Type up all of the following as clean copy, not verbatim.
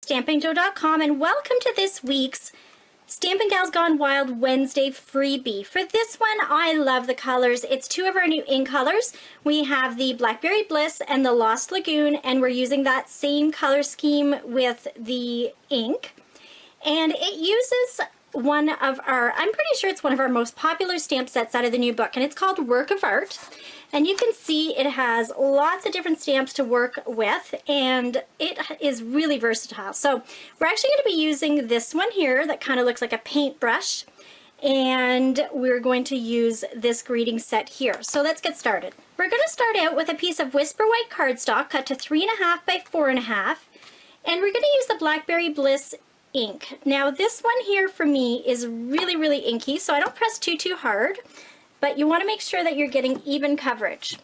stampin'up.com, and welcome to this week's Stampin' Gals Gone Wild Wednesday freebie. For this one, I love the colors. It's two of our new ink colors. We have the Blackberry Bliss and the Lost Lagoon, and we're using that same color scheme with the ink. And it uses one of our, I'm pretty sure it's one of our most popular stamp sets out of the new book, and it's called Work of Art. And you can see it has lots of different stamps to work with, and it is really versatile. So we're actually going to be using this one here that kind of looks like a paintbrush, and we're going to use this greeting set here. So let's get started. We're going to start out with a piece of Whisper White cardstock cut to 3.5 by 4.5, and we're going to use the Blackberry Bliss ink. Now this one here for me is really inky, so I don't press too hard, but you want to make sure that you're getting even coverage.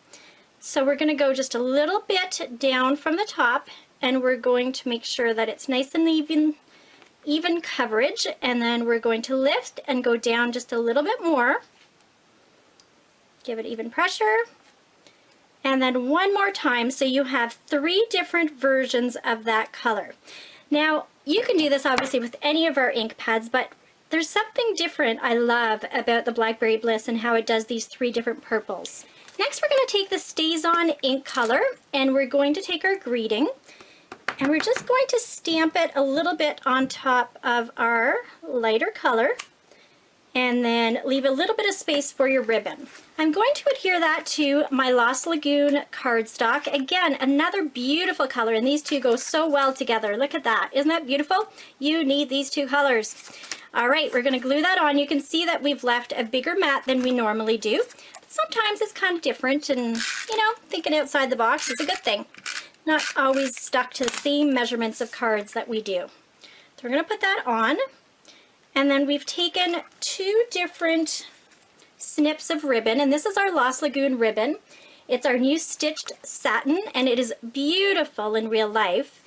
So we're going to go just a little bit down from the top, and we're going to make sure that it's nice and even coverage, and then we're going to lift and go down just a little bit more. Give it even pressure. And then one more time, so you have 3 different versions of that color. Now, you can do this obviously with any of our ink pads, but there's something different I love about the Blackberry Bliss and how it does these 3 different purples. Next, we're going to take the Stays On ink color, and we're going to take our greeting, and we're just going to stamp it a little bit on top of our lighter color, and then leave a little bit of space for your ribbon. I'm going to adhere that to my Lost Lagoon cardstock. Again, another beautiful color, and these two go so well together. Look at that. Isn't that beautiful? You need these 2 colors. All right, we're going to glue that on. You can see that we've left a bigger mat than we normally do. Sometimes it's kind of different, and you know, thinking outside the box is a good thing. Not always stuck to the same measurements of cards that we do. So we're going to put that on. And then we've taken 2 different snips of ribbon, and this is our Lost Lagoon ribbon. It's our new stitched satin, and it is beautiful in real life.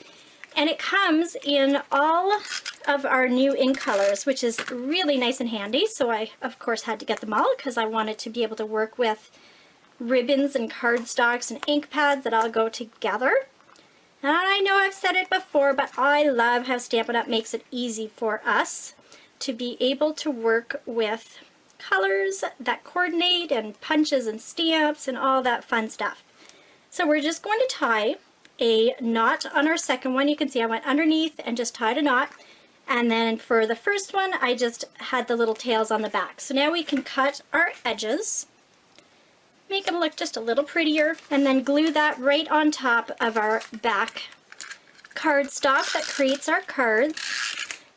And it comes in all of our new ink colors, which is really nice and handy. So I, of course, had to get them all because I wanted to be able to work with ribbons and cardstocks and ink pads that all go together. And I know I've said it before, but I love how Stampin' Up! Makes it easy for us to be able to work with colors that coordinate and punches and stamps and all that fun stuff. So we're just going to tie a knot on our second one. You can see I went underneath and just tied a knot, and then for the first one I just had the little tails on the back. So now we can cut our edges, make them look just a little prettier, and then glue that right on top of our back cardstock that creates our cards.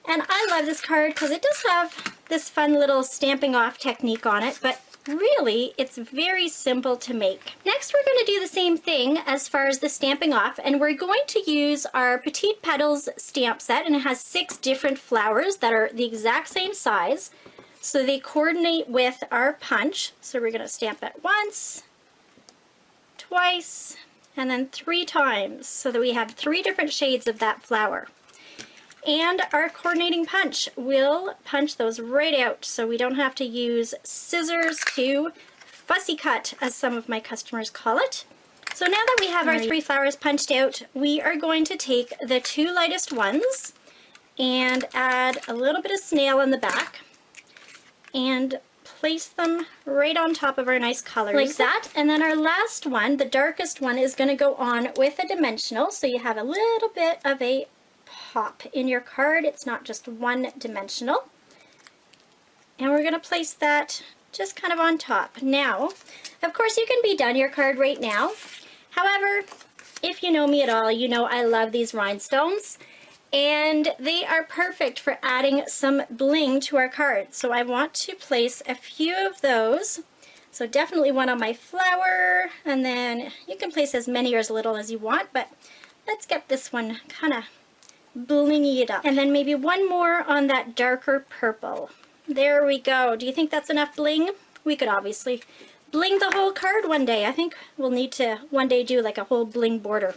And I love this card because it does have this fun little stamping off technique on it, but really it's very simple to make. Next, we're going to do the same thing as far as the stamping off, and we're going to use our Petite Petals stamp set, and it has 6 different flowers that are the exact same size, so they coordinate with our punch. So we're going to stamp it once, twice, and then 3 times, so that we have 3 different shades of that flower. And our coordinating punch will punch those right out, so we don't have to use scissors to fussy cut, as some of my customers call it. So now that we have our 3 flowers punched out, we are going to take the 2 lightest ones and add a little bit of snail in the back and place them right on top of our nice colors like that. And then our last one, the darkest one, is going to go on with a dimensional, so you have a little bit of a pop in your card. It's not just one dimensional. And we're going to place that just kind of on top. Now, of course, you can be done your card right now. However, if you know me at all, you know I love these rhinestones, and they are perfect for adding some bling to our card. So I want to place a few of those. So definitely one on my flower, and then you can place as many or as little as you want, but let's get this one kind of blingy it up. And then maybe one more on that darker purple. There we go. Do you think that's enough bling? We could obviously bling the whole card one day. I think we'll need to one day do like a whole bling border.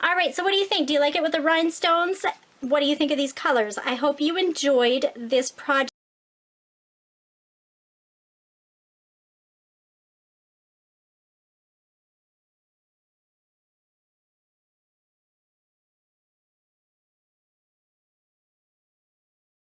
All right, so what do you think? Do you like it with the rhinestones? What do you think of these colors? I hope you enjoyed this project.